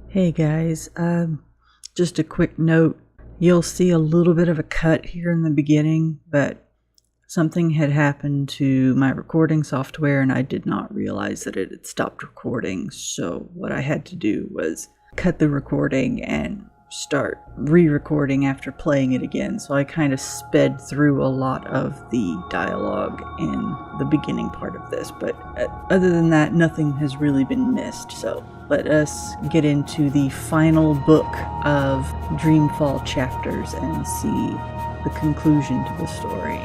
Hey guys, just a quick note. You'll see a little bit of a cut here in the beginning, but something had happened to my recording software and I did not realize that it had stopped recording. So what I had to do was cut the recording and start re-recording after playing it again. So I kind of sped through a lot of the dialogue in the beginning part of this, but other than that, nothing has really been missed. So let us get into the final book of Dreamfall Chapters and see the conclusion to the story.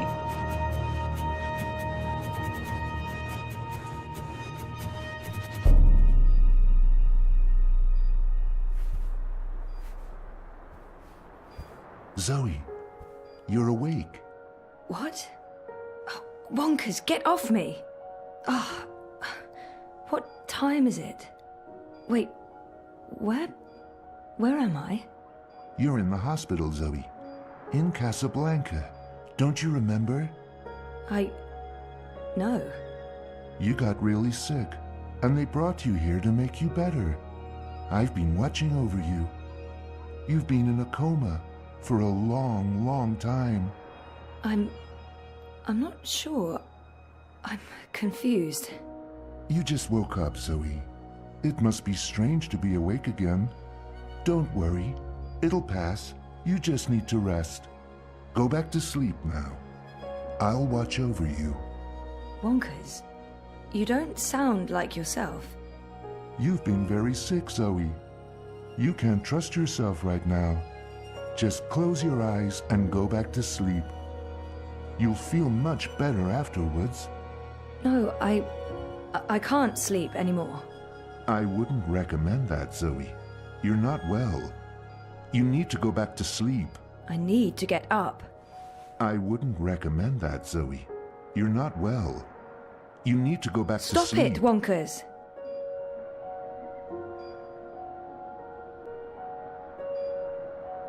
Zoe, you're awake. What? Oh, Wonkers, get off me! Oh, what time is it? Wait, where am I? You're in the hospital, Zoe. In Casablanca. Don't you remember? No. You got really sick, and they brought you here to make you better. I've been watching over you. You've been in a coma for a long, long time. I'm not sure. I'm confused. You just woke up, Zoe. It must be strange to be awake again. Don't worry. It'll pass. You just need to rest. Go back to sleep now. I'll watch over you. Wonkers, you don't sound like yourself. You've been very sick, Zoe. You can't trust yourself right now. Just close your eyes and go back to sleep. You'll feel much better afterwards. No, I can't sleep anymore. I wouldn't recommend that, Zoe. You're not well. You need to go back to sleep. I need to get up. I wouldn't recommend that, Zoe. You're not well. You need to go back to sleep. Stop it, Wonkers!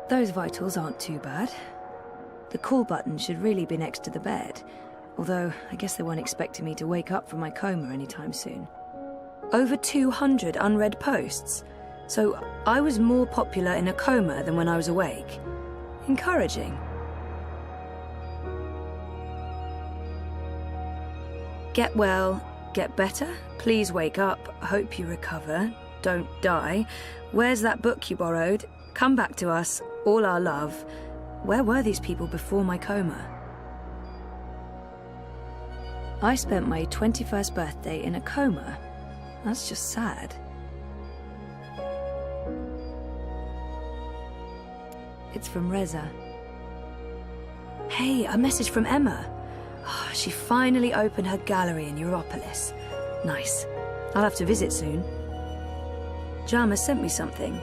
Those vitals aren't too bad. The call button should really be next to the bed, although I guess they weren't expecting me to wake up from my coma anytime soon. Over 200 unread posts, so I was more popular in a coma than when I was awake. Encouraging. Get well, get better, please wake up, hope you recover, don't die. Where's that book you borrowed? Come back to us, all our love. Where were these people before my coma? I spent my 21st birthday in a coma. That's just sad. It's from Reza. Hey, a message from Emma. Oh, she finally opened her gallery in Europolis. Nice. I'll have to visit soon. Jama sent me something.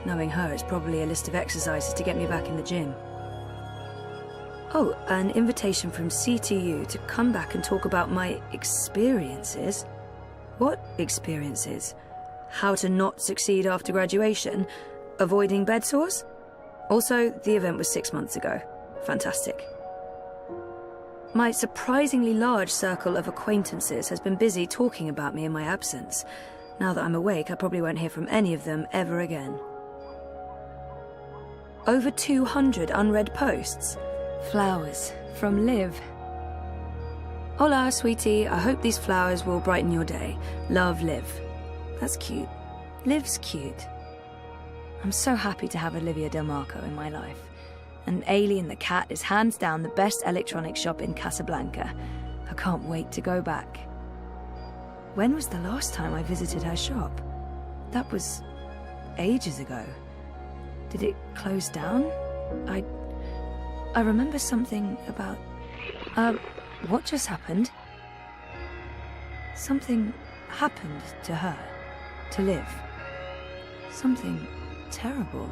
Knowing her, it's probably a list of exercises to get me back in the gym. Oh, an invitation from CTU to come back and talk about my experiences. What experiences? How to not succeed after graduation? Avoiding bed sores? Also, the event was 6 months ago. Fantastic. My surprisingly large circle of acquaintances has been busy talking about me in my absence. Now that I'm awake, I probably won't hear from any of them ever again. Over 200 unread posts. Flowers from Liv. Hola, sweetie. I hope these flowers will brighten your day. Love, Liv. That's cute. Liv's cute. I'm so happy to have Olivia Del Marco in my life. And Alien the cat is hands down the best electronics shop in Casablanca. I can't wait to go back. When was the last time I visited her shop? That was ages ago. Did it close down? I remember something about... what just happened? Something happened to her, to Liv. Something terrible.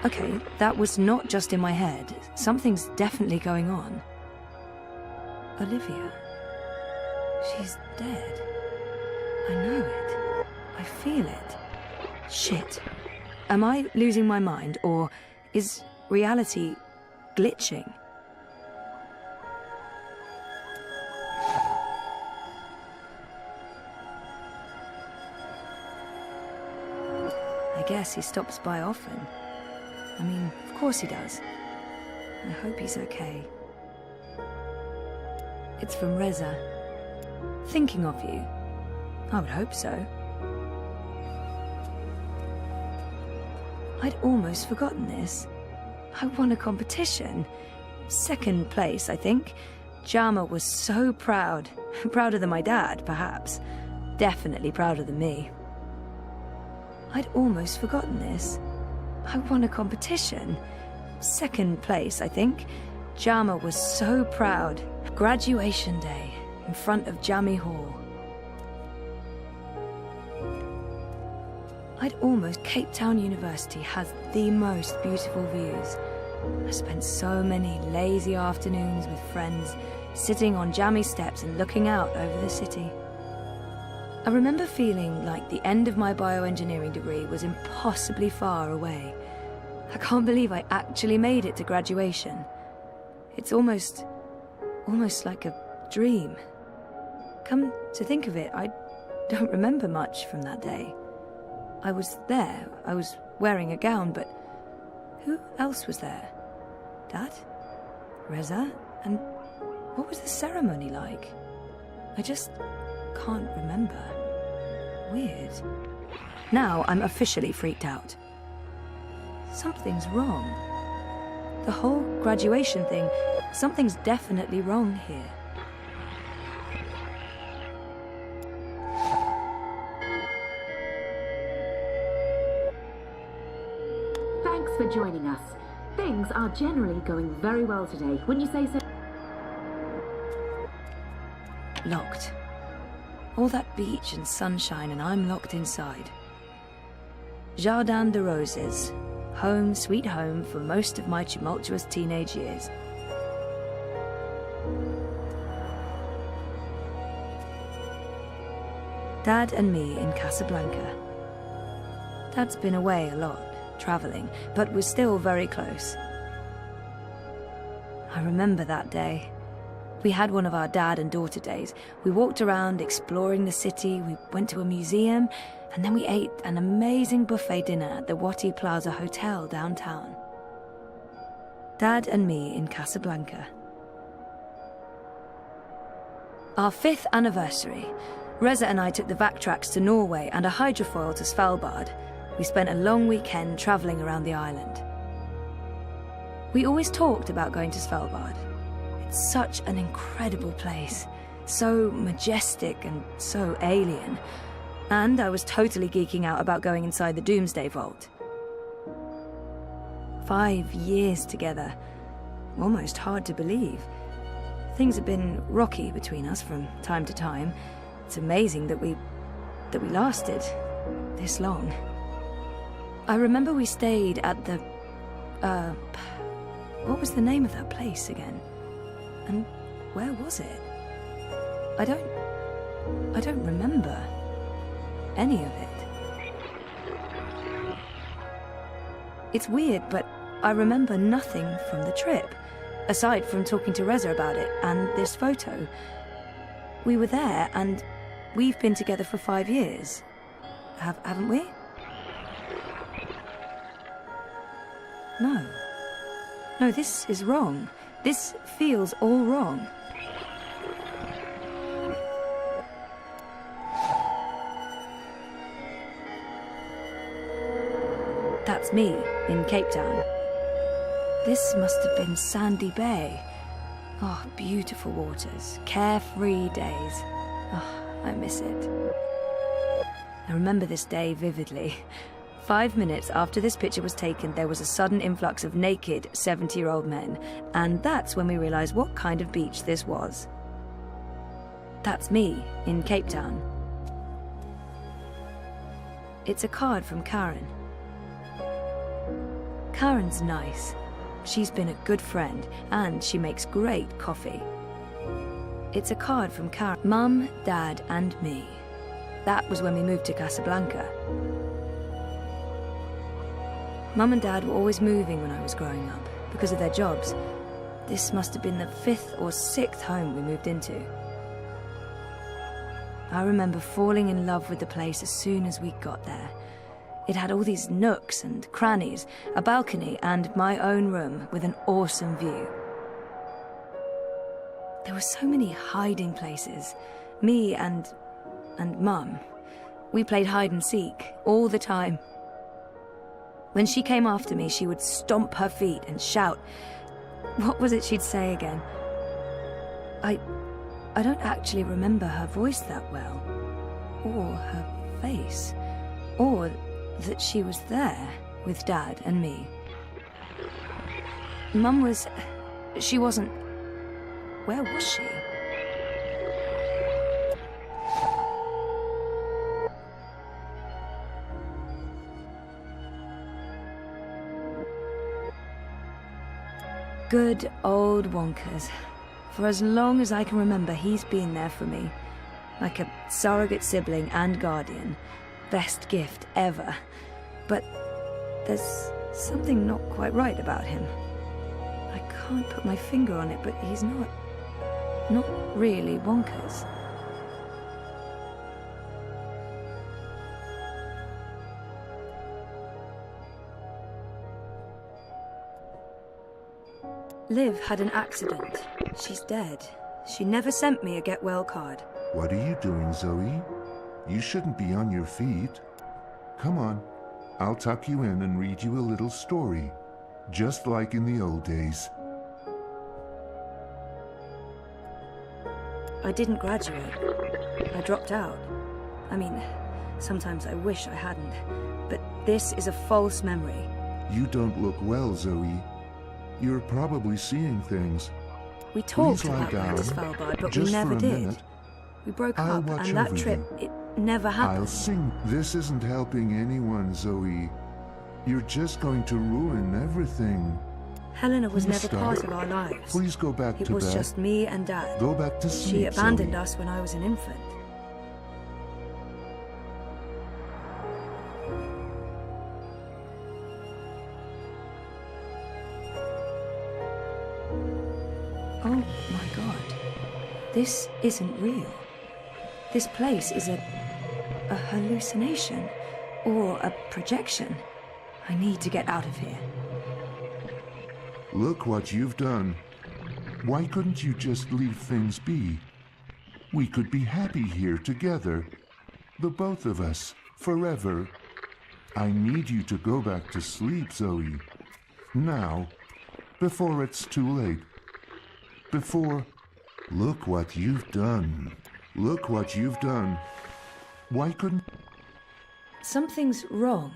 Okay, that was not just in my head. Something's definitely going on. Olivia. She's dead. I know it. I feel it. Shit. Am I losing my mind, or is reality glitching? guess he stops by often. I mean, of course he does. I hope he's okay. It's from Reza. Thinking of you. I would hope so. I'd almost forgotten this. I won a competition. 2nd place, I think. Jama was so proud. Prouder than my dad, perhaps. Definitely prouder than me. I'd almost forgotten this. I won a competition. 2nd place, I think. Jama was so proud. Graduation day, in front of Jami Hall. Cape Town University has the most beautiful views. I spent so many lazy afternoons with friends, sitting on jammy steps and looking out over the city. I remember feeling like the end of my bioengineering degree was impossibly far away. I can't believe I actually made it to graduation. It's almost like a dream. Come to think of it, I don't remember much from that day. I was there, I was wearing a gown, but who else was there? Dad? Reza? And what was the ceremony like? I just can't remember. Weird. Now I'm officially freaked out. Something's wrong. The whole graduation thing, something's definitely wrong here. Thanks for joining us. Things are generally going very well today, wouldn't you say so? Locked. All that beach and sunshine, and I'm locked inside. Jardin de Roses. Home, sweet home for most of my tumultuous teenage years. Dad and me in Casablanca. Dad's been away a lot, traveling, but we're still very close. I remember that day. We had one of our dad and daughter days. We walked around exploring the city, we went to a museum, and then we ate an amazing buffet dinner at the Wati Plaza Hotel downtown. Dad and me in Casablanca. Our 5th anniversary. Reza and I took the Vactrax to Norway and a hydrofoil to Svalbard. We spent a long weekend travelling around the island. We always talked about going to Svalbard. It's such an incredible place, so majestic and so alien. And I was totally geeking out about going inside the Doomsday Vault. 5 years together. Almost hard to believe. Things have been rocky between us from time to time. It's amazing that we lasted this long. I remember we stayed at the... what was the name of that place again? And where was it? I don't remember any of it. It's weird, but I remember nothing from the trip, aside from talking to Reza about it and this photo. We were there, and we've been together for 5 years. Haven't we? No, this is wrong. This feels all wrong. That's me, in Cape Town. This must have been Sandy Bay. Oh, beautiful waters, carefree days. Oh, I miss it. I remember this day vividly. 5 minutes after this picture was taken, there was a sudden influx of naked 70-year-old men, and that's when we realized what kind of beach this was. That's me, in Cape Town. It's a card from Karen. Karen's nice. She's been a good friend, and she makes great coffee. It's a card from Karen. Mum, Dad, and me. That was when we moved to Casablanca. Mum and Dad were always moving when I was growing up, because of their jobs. This must have been the 5th or 6th home we moved into. I remember falling in love with the place as soon as we got there. It had all these nooks and crannies, a balcony, and my own room with an awesome view. There were so many hiding places. Me and Mum. We played hide and seek all the time. When she came after me, she would stomp her feet and shout. What was it she'd say again? I don't actually remember her voice that well, or her face, or that she was there with Dad and me. Mum she wasn't... Where was she? Good old Wonkers. For as long as I can remember, he's been there for me. Like a surrogate sibling and guardian. Best gift ever. But there's something not quite right about him. I can't put my finger on it, but he's not really Wonkers. Liv had an accident. She's dead. She never sent me a get well card. What are you doing, Zoe? You shouldn't be on your feet. Come on, I'll tuck you in and read you a little story, just like in the old days. I didn't graduate. I dropped out. I mean, sometimes I wish I hadn't. But this is a false memory. You don't look well, Zoe. You're probably seeing things. We talked Please lie about going to down, Svalbard, but just we never for a did. minute. We broke I'll up, watch and that over trip, you. it never happened. I'll sing. This isn't helping anyone, Zoe. You're just going to ruin everything. Helena was Please never stop. part of our lives. Please go back It to was bed. just me and Dad. Go back to sleep, She abandoned Zoe. us when I was an infant. Oh my God. This isn't real. This place is a hallucination or a projection. I need to get out of here. Look what you've done. Why couldn't you just leave things be? We could be happy here together. The both of us, forever. I need you to go back to sleep, Zoe. Now, before it's too late. Before... Look what you've done. Look what you've done. Why couldn't... Something's wrong.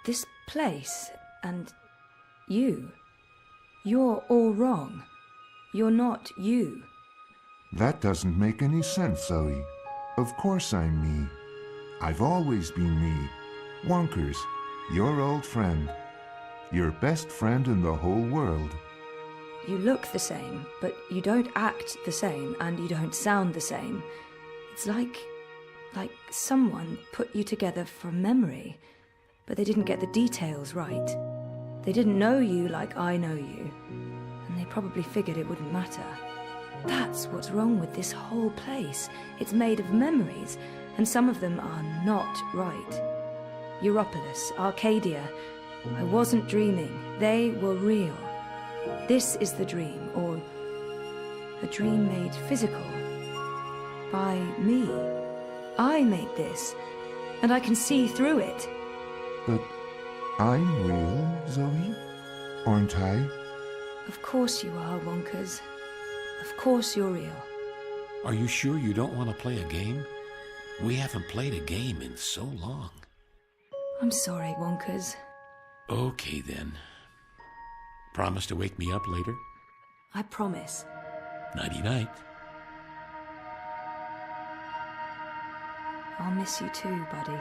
This place and you. You're all wrong. You're not you. That doesn't make any sense, Zoe. Of course I'm me. I've always been me. Wonkers, your old friend. Your best friend in the whole world. You look the same, but you don't act the same, and you don't sound the same. It's like someone put you together from memory, but they didn't get the details right. They didn't know you like I know you, and they probably figured it wouldn't matter. That's what's wrong with this whole place. It's made of memories, and some of them are not right. Europolis, Arcadia. I wasn't dreaming. They were real. This is the dream, or a dream made physical. By me. I made this, and I can see through it. But I'm real, Zoe? Aren't I? Of course you are, Wonkers. Of course you're real. Are you sure you don't want to play a game? We haven't played a game in so long. I'm sorry, Wonkers. Okay, then. Promise to wake me up later? I promise. Nighty-night. I'll miss you too, buddy.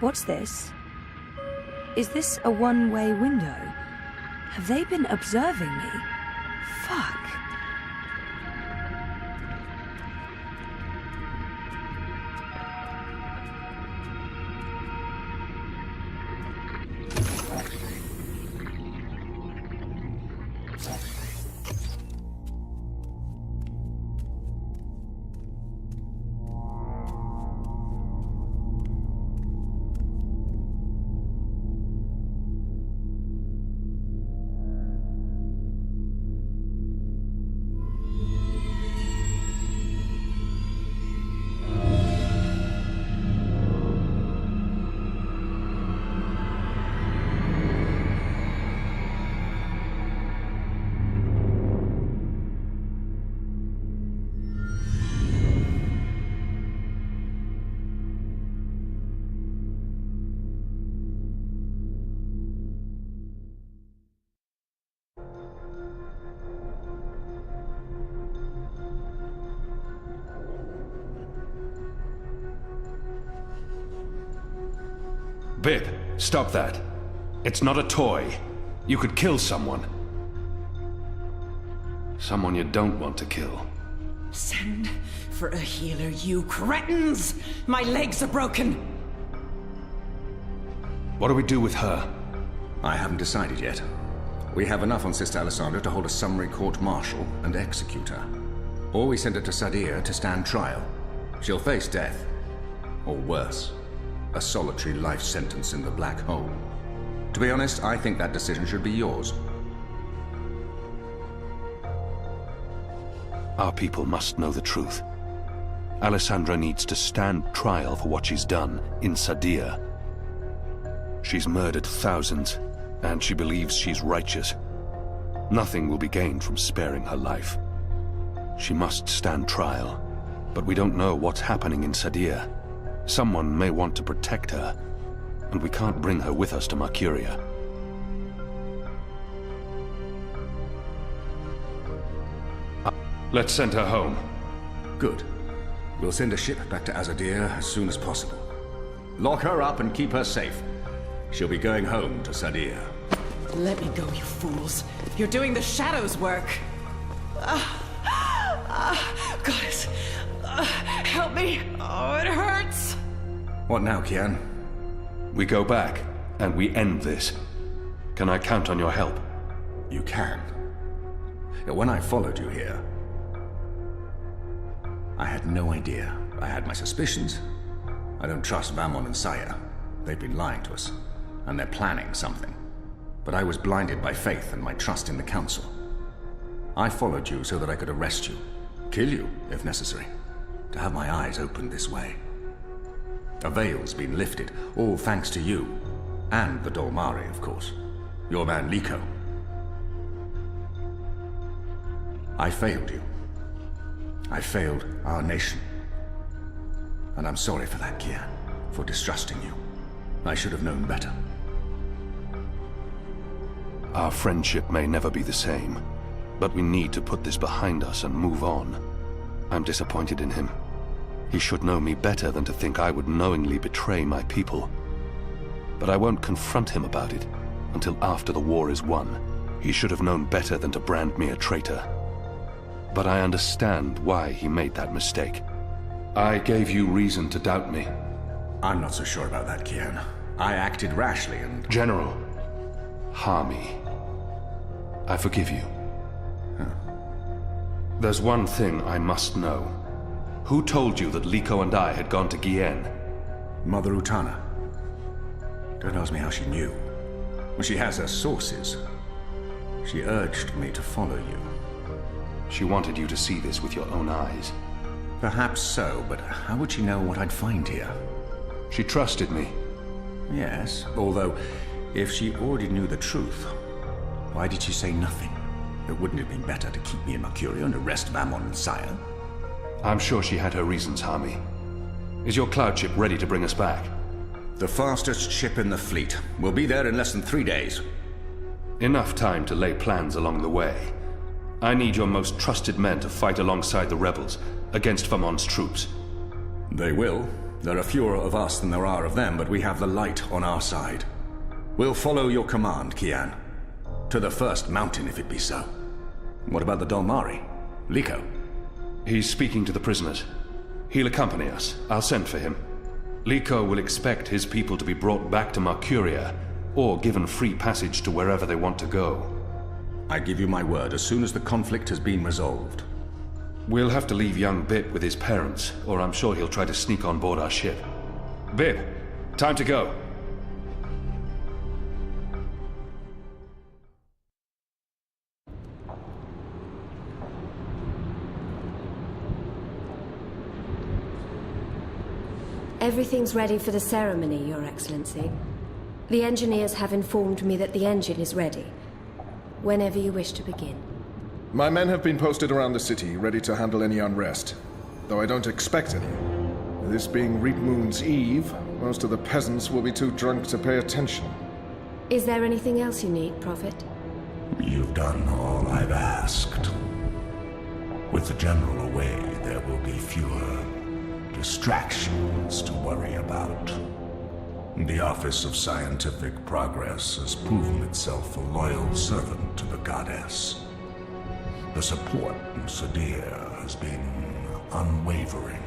What's this? Is this a one-way window? Have they been observing me? Fuck. Bib, stop that. It's not a toy. You could kill someone. Someone you don't want to kill. Send for a healer, you cretins! My legs are broken! What do we do with her? I haven't decided yet. We have enough on Sister Alessandra to hold a summary court-martial and execute her. Or we send her to Sadia to stand trial. She'll face death. Or worse. A solitary life sentence in the black hole. To be honest, I think that decision should be yours. Our people must know the truth. Alessandra needs to stand trial for what she's done in Sadia. She's murdered thousands, and she believes she's righteous. Nothing will be gained from sparing her life. She must stand trial, but we don't know what's happening in Sadia. Someone may want to protect her, and we can't bring her with us to Mercuria. Let's send her home. Good. We'll send a ship back to Azadi as soon as possible. Lock her up and keep her safe. She'll be going home to Sadia. Let me go, you fools. You're doing the Shadow's work. Goddess, help me. Oh, it hurts. What now, Kian? We go back, and we end this. Can I count on your help? You can. When I followed you here, I had no idea. I had my suspicions. I don't trust Vamon and Sahya. They've been lying to us, and they're planning something. But I was blinded by faith and my trust in the Council. I followed you so that I could arrest you, kill you, if necessary, to have my eyes opened this way. A veil's been lifted, all thanks to you, and the Dolmari, of course. Your man Likho. I failed you. I failed our nation. And I'm sorry for that, Kian, for distrusting you. I should have known better. Our friendship may never be the same, but we need to put this behind us and move on. I'm disappointed in him. He should know me better than to think I would knowingly betray my people. But I won't confront him about it until after the war is won. He should have known better than to brand me a traitor. But I understand why he made that mistake. I gave you reason to doubt me. I'm not so sure about that, Kian. I acted rashly and... General Hami, I forgive you. There's one thing I must know. Who told you that Likho and I had gone to Kian? Mother Utana. Don't ask me how she knew. Well, she has her sources. She urged me to follow you. She wanted you to see this with your own eyes. Perhaps so, but how would she know what I'd find here? She trusted me. Yes, although if she already knew the truth, why did she say nothing? It wouldn't have been better to keep me in Mercuria and arrest Vamon and Sahya? I'm sure she had her reasons, Hami. Is your cloud ship ready to bring us back? The fastest ship in the fleet. We'll be there in less than 3 days. Enough time to lay plans along the way. I need your most trusted men to fight alongside the rebels against Vamon's troops. They will. There are fewer of us than there are of them, but we have the light on our side. We'll follow your command, Kian. To the first mountain, if it be so. What about the Dolmari? Likho? He's speaking to the prisoners. He'll accompany us. I'll send for him. Likho will expect his people to be brought back to Mercuria, or given free passage to wherever they want to go. I give you my word, as soon as the conflict has been resolved. We'll have to leave young Bip with his parents, or I'm sure he'll try to sneak on board our ship. Bip, time to go. Everything's ready for the ceremony, Your Excellency. The engineers have informed me that the engine is ready. Whenever you wish to begin. My men have been posted around the city, ready to handle any unrest. Though I don't expect any. This being Reap Moon's Eve, most of the peasants will be too drunk to pay attention. Is there anything else you need, Prophet? You've done all I've asked. With the General away, there will be fewer distractions to worry about. The Office of Scientific Progress has proven itself a loyal servant to the goddess. The support in Sadir has been unwavering.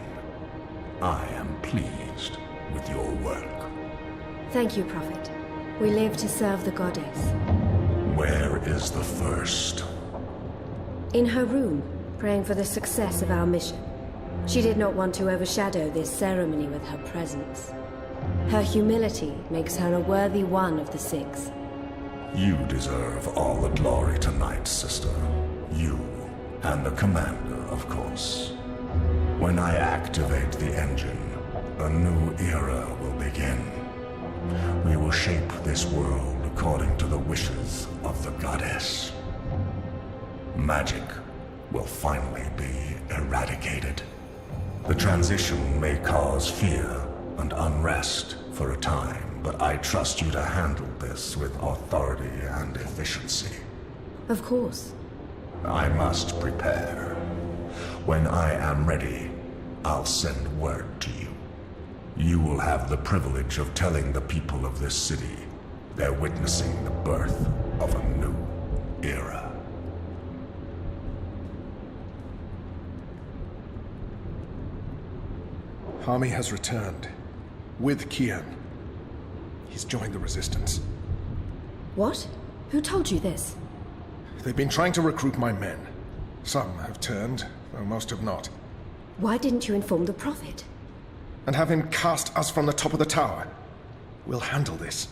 I am pleased with your work. Thank you, Prophet. We live to serve the goddess. Where is the first? In her room, praying for the success of our mission. She did not want to overshadow this ceremony with her presence. Her humility makes her a worthy one of the six. You deserve all the glory tonight, sister. You, and the commander, of course. When I activate the engine, a new era will begin. We will shape this world according to the wishes of the goddess. Magic will finally be eradicated. The transition may cause fear and unrest for a time, but I trust you to handle this with authority and efficiency. Of course. I must prepare. When I am ready, I'll send word to you. You will have the privilege of telling the people of this city they're witnessing the birth of a new era. Hami has returned. With Kian. He's joined the Resistance. What? Who told you this? They've been trying to recruit my men. Some have turned, though most have not. Why didn't you inform the Prophet? And have him cast us from the top of the tower. We'll handle this.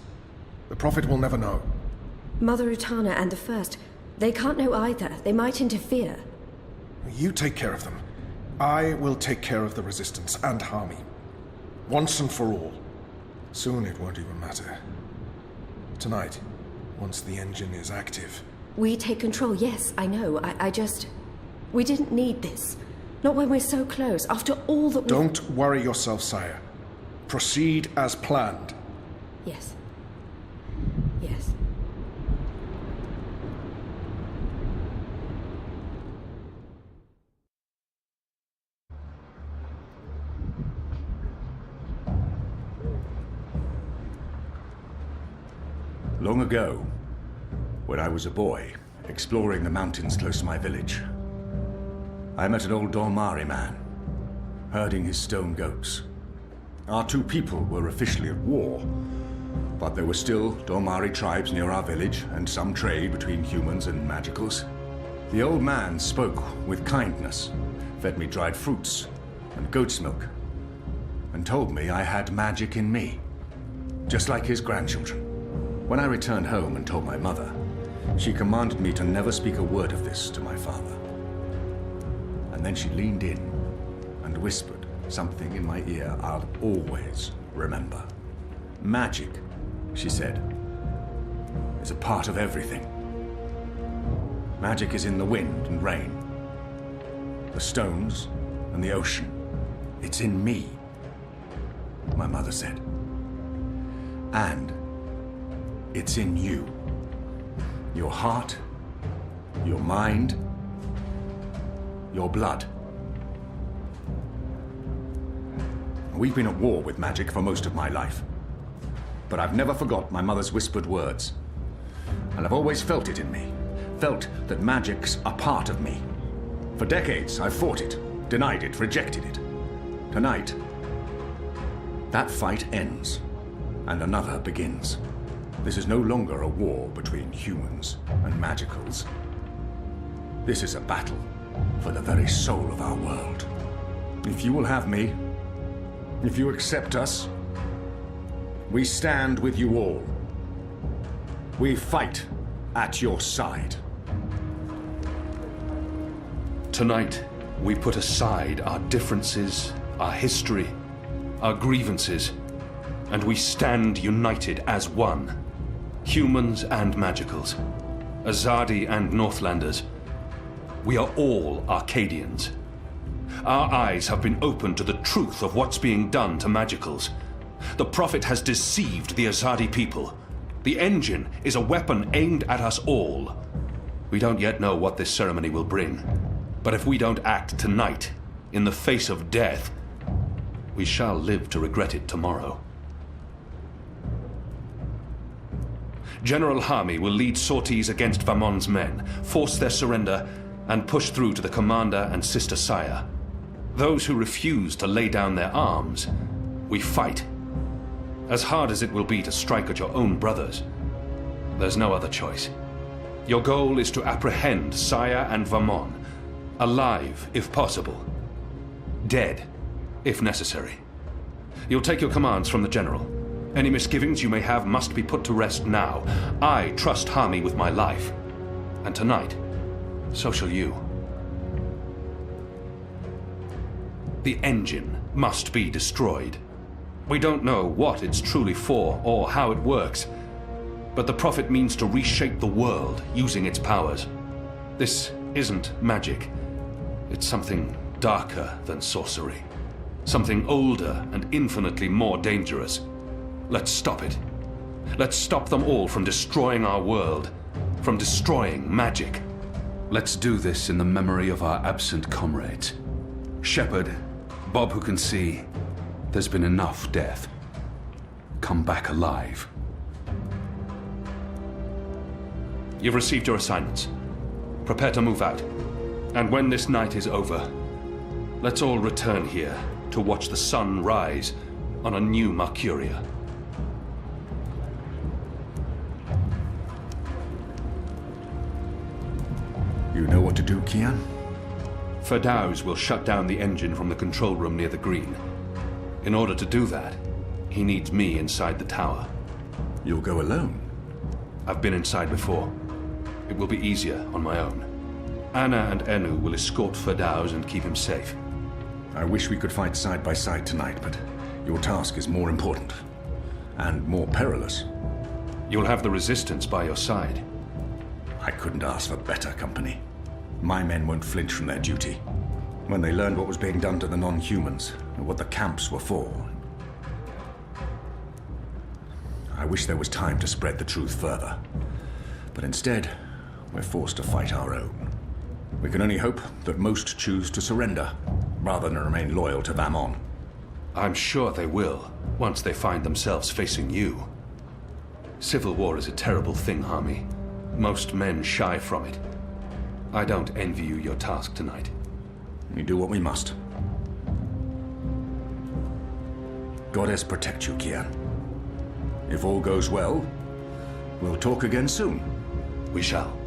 The Prophet will never know. Mother Utana and the First, they can't know either. They might interfere. You take care of them. I will take care of the Resistance and Hami. Once and for all. Soon it won't even matter. Tonight, once the engine is active. We take control, yes, I know. I just... We didn't need this. Not when we're so close, after all that we... Don't worry yourself, Sire. Proceed as planned. Yes. Yes. Long ago, when I was a boy, exploring the mountains close to my village, I met an old Dolmari man, herding his stone goats. Our two people were officially at war, but there were still Dolmari tribes near our village and some trade between humans and magicals. The old man spoke with kindness, fed me dried fruits and goat's milk, and told me I had magic in me, just like his grandchildren. When I returned home and told my mother, she commanded me to never speak a word of this to my father. And then she leaned in and whispered something in my ear I'll always remember. Magic, she said, is a part of everything. Magic is in the wind and rain, the stones and the ocean. It's in me, my mother said. And it's in you. Your heart, your mind, your blood. We've been at war with magic for most of my life. But I've never forgot my mother's whispered words. And I've always felt it in me. Felt that magic's a part of me. For decades, I've fought it, denied it, rejected it. Tonight, that fight ends, and another begins. This is no longer a war between humans and magicals. This is a battle for the very soul of our world. If you will have me, if you accept us, we stand with you all. We fight at your side. Tonight, we put aside our differences, our history, our grievances, and we stand united as one. Humans and magicals, Azadi and Northlanders. We are all Arcadians. Our eyes have been opened to the truth of what's being done to magicals. The Prophet has deceived the Azadi people. The engine is a weapon aimed at us all. We don't yet know what this ceremony will bring, but if we don't act tonight, in the face of death, we shall live to regret it tomorrow. General Hami will lead sorties against Vamon's men, force their surrender, and push through to the commander and Sister Sahya. Those who refuse to lay down their arms, we fight. As hard as it will be to strike at your own brothers, there's no other choice. Your goal is to apprehend Sahya and Vamon, alive if possible, dead if necessary. You'll take your commands from the General. Any misgivings you may have must be put to rest now. I trust Hami with my life. And tonight, so shall you. The engine must be destroyed. We don't know what it's truly for or how it works, but the Prophet means to reshape the world using its powers. This isn't magic. It's something darker than sorcery. Something older and infinitely more dangerous. Let's stop it. Let's stop them all from destroying our world, from destroying magic. Let's do this in the memory of our absent comrades. Shepherd, Bob who can see, there's been enough death. Come back alive. You've received your assignments. Prepare to move out. And when this night is over, let's all return here to watch the sun rise on a new Mercuria. You know what to do, Kian? Firdaus will shut down the engine from the control room near the green. In order to do that, he needs me inside the tower. You'll go alone? I've been inside before. It will be easier on my own. Anna and Enu will escort Firdaus and keep him safe. I wish we could fight side by side tonight, but your task is more important. And more perilous. You'll have the Resistance by your side. I couldn't ask for better company. My men won't flinch from their duty. When they learned what was being done to the non-humans, and what the camps were for. I wish there was time to spread the truth further. But instead, we're forced to fight our own. We can only hope that most choose to surrender, rather than remain loyal to Vamon. I'm sure they will, once they find themselves facing you. Civil war is a terrible thing, Hami. Most men shy from it. I don't envy you your task tonight. We do what we must. Goddess protect you, Kian. If all goes well, we'll talk again soon. We shall.